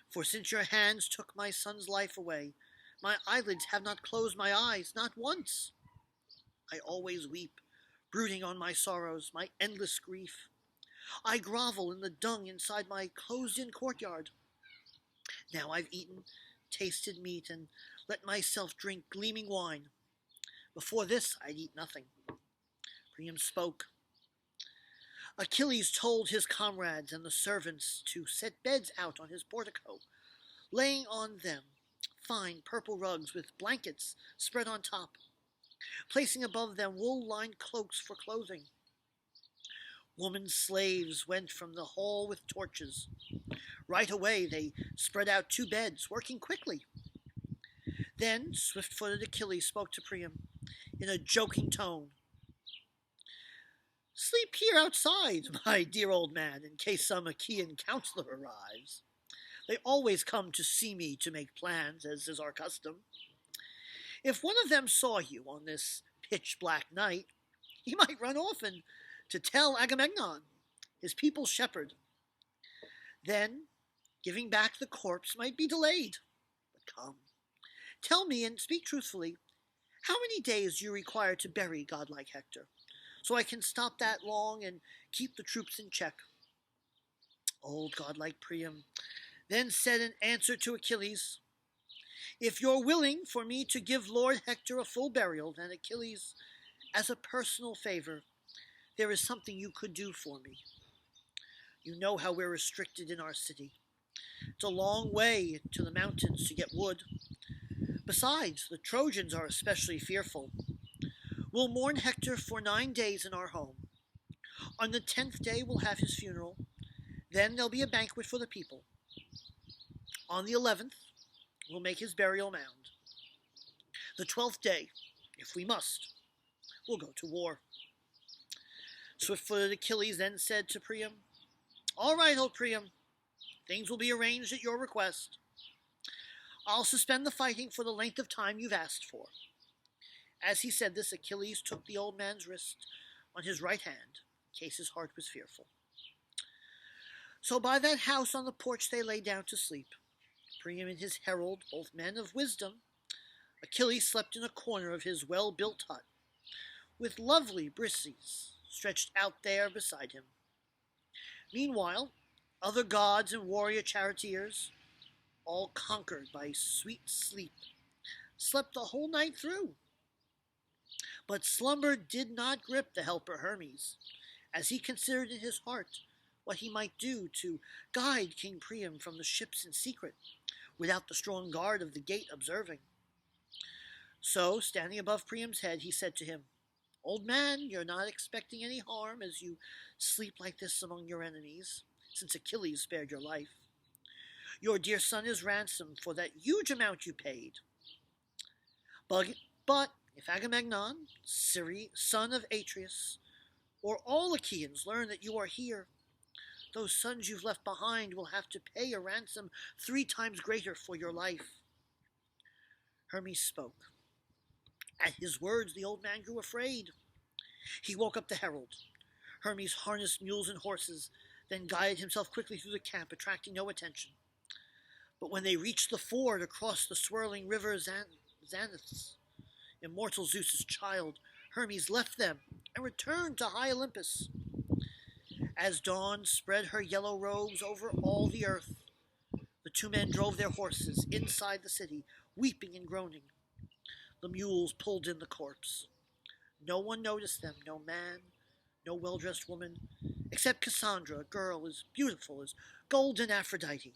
For since your hands took my son's life away, my eyelids have not closed my eyes, not once. I always weep, brooding on my sorrows, my endless grief. I grovel in the dung inside my closed-in courtyard. Now I've eaten, tasted meat, and let myself drink gleaming wine. Before this I'd eat nothing. Priam spoke. Achilles told his comrades and the servants to set beds out on his portico, laying on them fine purple rugs with blankets spread on top, placing above them wool-lined cloaks for clothing. Woman slaves went from the hall with torches. Right away they spread out 2 beds, working quickly. Then swift-footed Achilles spoke to Priam in a joking tone. Sleep here outside, my dear old man, in case some Achaean counselor arrives. They always come to see me to make plans, as is our custom. If one of them saw you on this pitch-black night, he might run off and to tell Agamemnon, his people's shepherd. Then, giving back the corpse might be delayed. But come, tell me and speak truthfully, how many days do you require to bury godlike Hector, so I can stop that long and keep the troops in check? Old godlike Priam then said in answer to Achilles, if you're willing for me to give Lord Hector a full burial, then Achilles, as a personal favor, there is something you could do for me. You know how we're restricted in our city. It's a long way to the mountains to get wood. Besides, the Trojans are especially fearful. We'll mourn Hector for 9 days in our home. On the 10th day we'll have his funeral. Then there'll be a banquet for the people. On the 11th, we'll make his burial mound. The 12th day, if we must, we'll go to war. Swift-footed Achilles then said to Priam, all right, old Priam, things will be arranged at your request. I'll suspend the fighting for the length of time you've asked for. As he said this, Achilles took the old man's wrist on his right hand, in case his heart was fearful. So by that house on the porch they lay down to sleep. Priam and his herald, both men of wisdom. Achilles slept in a corner of his well-built hut, with lovely Briseis stretched out there beside him. Meanwhile, other gods and warrior charioteers, all conquered by sweet sleep, slept the whole night through. But slumber did not grip the helper Hermes, as he considered in his heart what he might do to guide King Priam from the ships in secret, without the strong guard of the gate observing. So, standing above Priam's head, he said to him, "Old man, you're not expecting any harm as you sleep like this among your enemies, since Achilles spared your life. Your dear son is ransomed for that huge amount you paid. But if Agamemnon, son of Atreus, or all Achaeans learn that you are here, those sons you've left behind will have to pay a ransom 3 times greater for your life." Hermes spoke. At his words, the old man grew afraid. He woke up the herald. Hermes harnessed mules and horses, then guided himself quickly through the camp, attracting no attention. But when they reached the ford across the swirling river Xanthus, immortal Zeus's child, Hermes left them and returned to high Olympus. As dawn spread her yellow robes over all the earth, the 2 men drove their horses inside the city, weeping and groaning. The mules pulled in the corpse. No one noticed them, no man, no well-dressed woman, except Cassandra, a girl as beautiful as golden Aphrodite.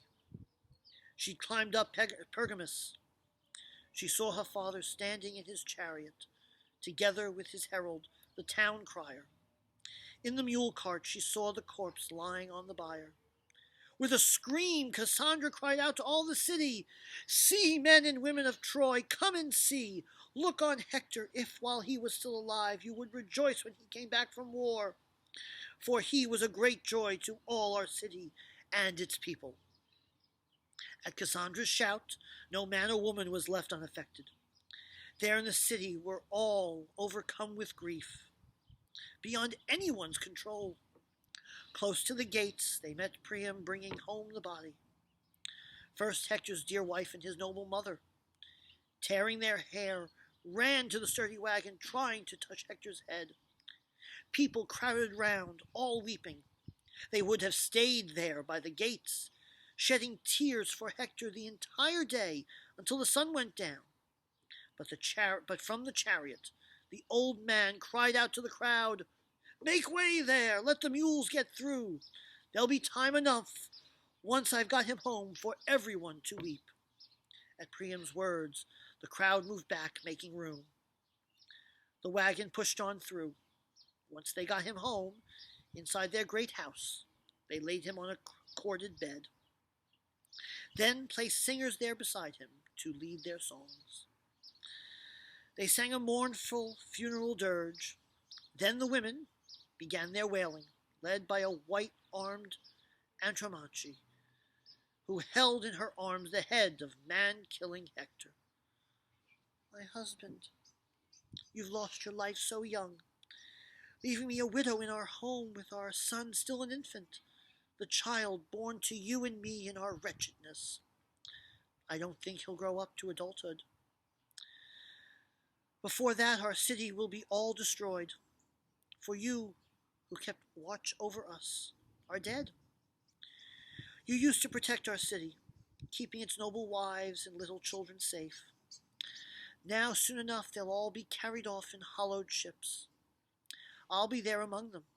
She climbed up Pergamus. She saw her father standing in his chariot, together with his herald, the town crier. In the mule cart she saw the corpse lying on the bier. With a scream, Cassandra cried out to all the city, "See, men and women of Troy, come and see. Look on Hector, if while he was still alive you would rejoice when he came back from war. For he was a great joy to all our city and its people." At Cassandra's shout, no man or woman was left unaffected. There in the city were all overcome with grief, beyond anyone's control. Close to the gates, they met Priam bringing home the body. First Hector's dear wife and his noble mother, tearing their hair, ran to the sturdy wagon, trying to touch Hector's head. People crowded round, all weeping. They would have stayed there by the gates, shedding tears for Hector the entire day until the sun went down. But from the chariot, the old man cried out to the crowd, "Make way there! Let the mules get through! There'll be time enough, once I've got him home, for everyone to weep." At Priam's words, the crowd moved back, making room. The wagon pushed on through. Once they got him home, inside their great house, they laid him on a corded bed. Then placed singers there beside him to lead their songs. They sang a mournful funeral dirge. Then the women began their wailing, led by a white-armed Andromache, who held in her arms the head of man-killing Hector. "My husband, you've lost your life so young, leaving me a widow in our home with our son still an infant, the child born to you and me in our wretchedness. I don't think he'll grow up to adulthood. Before that, our city will be all destroyed, for you, who kept watch over us, are dead. You used to protect our city, keeping its noble wives and little children safe. Now, soon enough, they'll all be carried off in hollowed ships. I'll be there among them.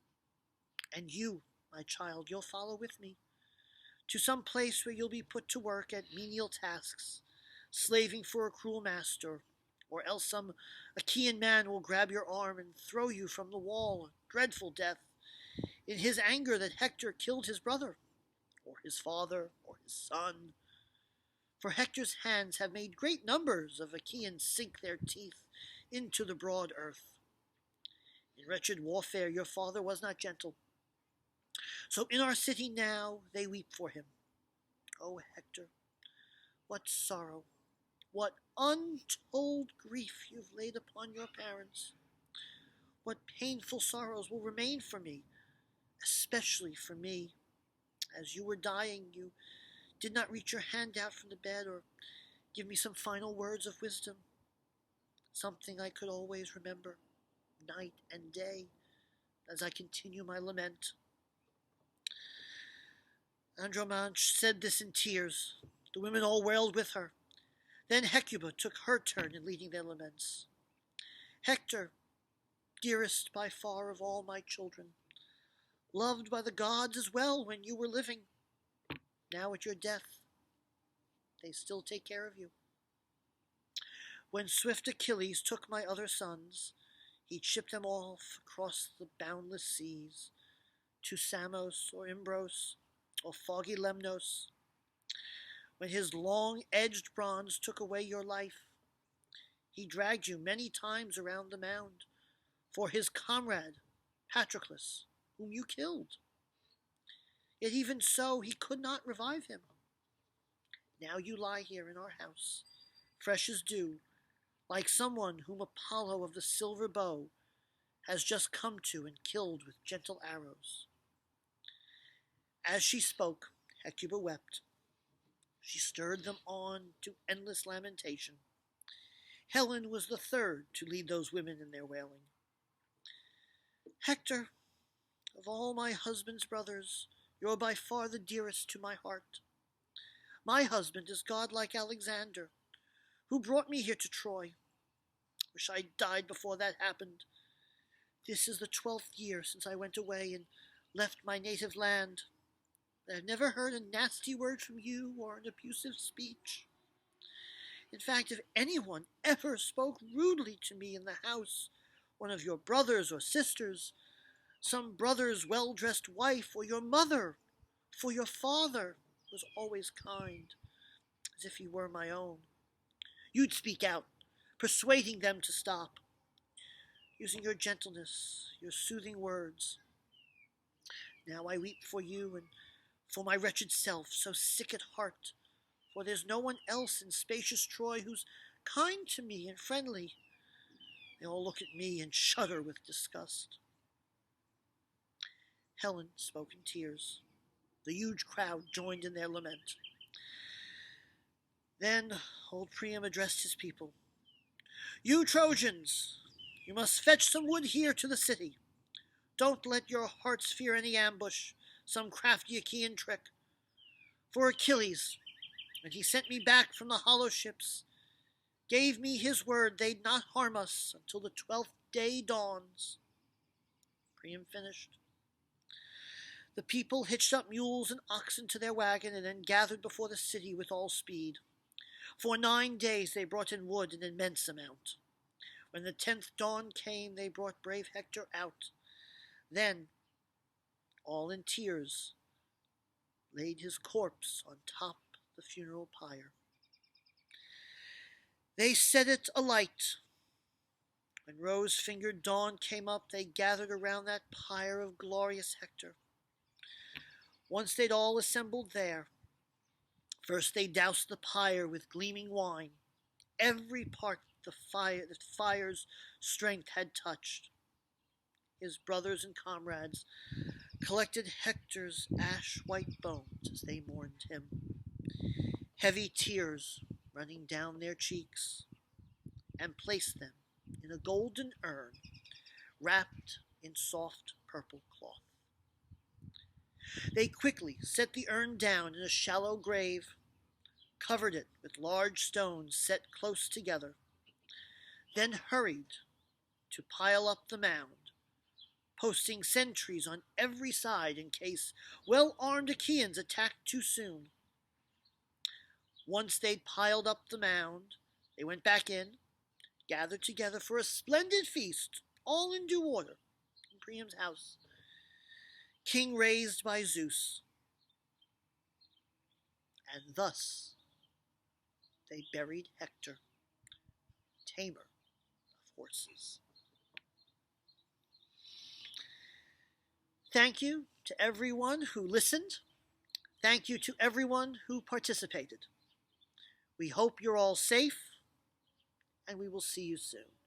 And you, my child, you'll follow with me, to some place where you'll be put to work at menial tasks, slaving for a cruel master, or else some Achaean man will grab your arm and throw you from the wall, a dreadful death, in his anger that Hector killed his brother, or his father, or his son. For Hector's hands have made great numbers of Achaeans sink their teeth into the broad earth. In wretched warfare your father was not gentle. So in our city now they weep for him. Oh, Hector, what sorrow, What untold grief you've laid upon your parents. What painful sorrows will remain for me, especially for me. As you were dying, you did not reach your hand out from the bed or give me some final words of wisdom, something I could always remember, night and day, as I continue my lament. Andromache said this in tears. The women all wailed with her. Then Hecuba took her turn in leading their laments. Hector, dearest by far of all my children, loved by the gods as well when you were living, now at your death, they still take care of you. When swift Achilles took my other sons, he'd ship them off across the boundless seas, to Samos or Imbros or foggy Lemnos. When his long-edged bronze took away your life, he dragged you many times around the mound for his comrade, Patroclus, whom you killed. Yet even so, he could not revive him. Now you lie here in our house, fresh as dew, like someone whom Apollo of the silver bow has just come to and killed with gentle arrows. As she spoke, Hecuba wept. She stirred them on to endless lamentation. Helen was the third to lead those women in their wailing. Hector, of all my husband's brothers, you're by far the dearest to my heart. My husband is godlike Alexander, who brought me here to Troy. Wish I'd died before that happened. This is the 12th year since I went away and left my native land. I've never heard a nasty word from you or an abusive speech. In fact, if anyone ever spoke rudely to me in the house, one of your brothers or sisters, some brother's well-dressed wife, or your mother, for your father was always kind, as if he were my own, you'd speak out, persuading them to stop, using your gentleness, your soothing words. Now I weep for you and for my wretched self, so sick at heart, for there's no one else in spacious Troy who's kind to me and friendly. They all look at me and shudder with disgust. Helen spoke in tears. The huge crowd joined in their lament. Then old Priam addressed his people. You Trojans, you must fetch some wood here to the city. Don't let your hearts fear any ambush, some crafty Achaean trick. For Achilles, when he sent me back from the hollow ships, gave me his word they'd not harm us until the 12th day dawns. Priam finished. The people hitched up mules and oxen to their wagon and then gathered before the city with all speed. For 9 days they brought in wood an immense amount. When the 10th dawn came, they brought brave Hector out. Then, all in tears, laid his corpse on top the funeral pyre. They set it alight. When rose-fingered dawn came up, they gathered around that pyre of glorious Hector. Once they'd all assembled there, first they doused the pyre with gleaming wine, every part the fire's strength had touched. His brothers and comrades collected Hector's ash-white bones as they mourned him, heavy tears running down their cheeks, and placed them in a golden urn wrapped in soft purple cloth. They quickly set the urn down in a shallow grave, covered it with large stones set close together, then hurried to pile up the mound, posting sentries on every side in case well-armed Achaeans attacked too soon. Once they'd piled up the mound, they went back in, gathered together for a splendid feast, all in due order, in Priam's house, king raised by Zeus. And thus they buried Hector, tamer of horses. Thank you to everyone who listened. Thank you to everyone who participated. We hope you're all safe, and we will see you soon.